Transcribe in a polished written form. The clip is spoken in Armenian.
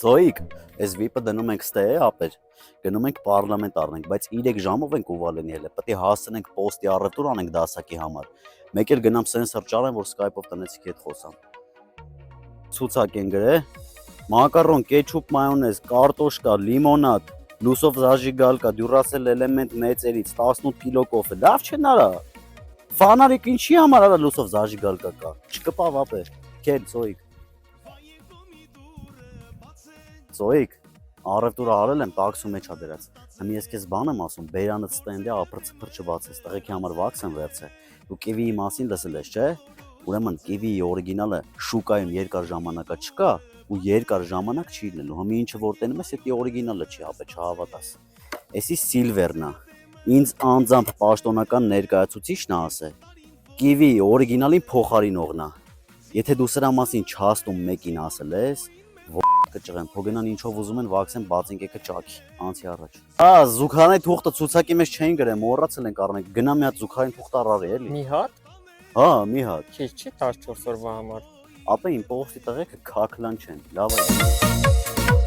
Զոիկ, այս վիպը դնում ենք ստե ապեր, գնում ենք պարլամենտ առնենք, բայց 3 ժամով ենք ուվալենի հելը, պետք է հասցնենք պոստի առևտուր անենք դասակի համար, մեկ էլ գնամ սենսոր ճարեմ, որ սկայպով տնեցիքի հետ խոսամ։ Ցուցակ են գրե, մակարոն, կեչուպ, մայոնեզ, կարտոշկա, լիմոնադ, լուսով զաժիգալ կա, դյուրասել էլեմենտ մեծերից, 18 կիլո կոֆե, լավ չեն արա։ Ֆանարիկ ինչի համար արա լուսով զաժիգալ կա, չկպավ ապեր, կեն, Զոիկ։ Զոիկ, առևտուրը արել եմ, տաքսու մեջ ա դրած։ Հիմա ես քեզ բան եմ ասում, բերանդ ստենդի ապրծփրճը բացես, տղեկի համար վաքս եմ վերցե։ Դու կիվիի մասին լսել ես, չէ՞։ Ուրեմն կիվիի օրիգինալը շուկայում երկար ժամանակա չկա ու երկար ժամանակ չի լինելու։ Հիմա ինչը որ տենում ես, դա օրիգինալը չի, ապա չհավատաս։ Էսի Սիլվերն է։ Ինձ անձամբ պաշտոնական ներկայացուցիչն է ասել։ Կիվիի օրիգինալին փոխարինողն է։ Եթե դու սրա մասին չհաստում մեկին ասել ես, կճղեմ, փոգենան ինչով ուզում են վաքսեն բացինք եկը ճաքի, անցի առաջ։ Զուգարանի թուղթը ցուցակի մեջ չէին գրել, մոռացել ենք առնենք, գնա մի հատ զուգարին թուղթ առարի էլի։ Մի հատ։ Հա, մի հատ։ Քիչ չի 14 օրվա համար։ Ապա իմ փողոցի տղեկը քաքլան չեն, լավ է։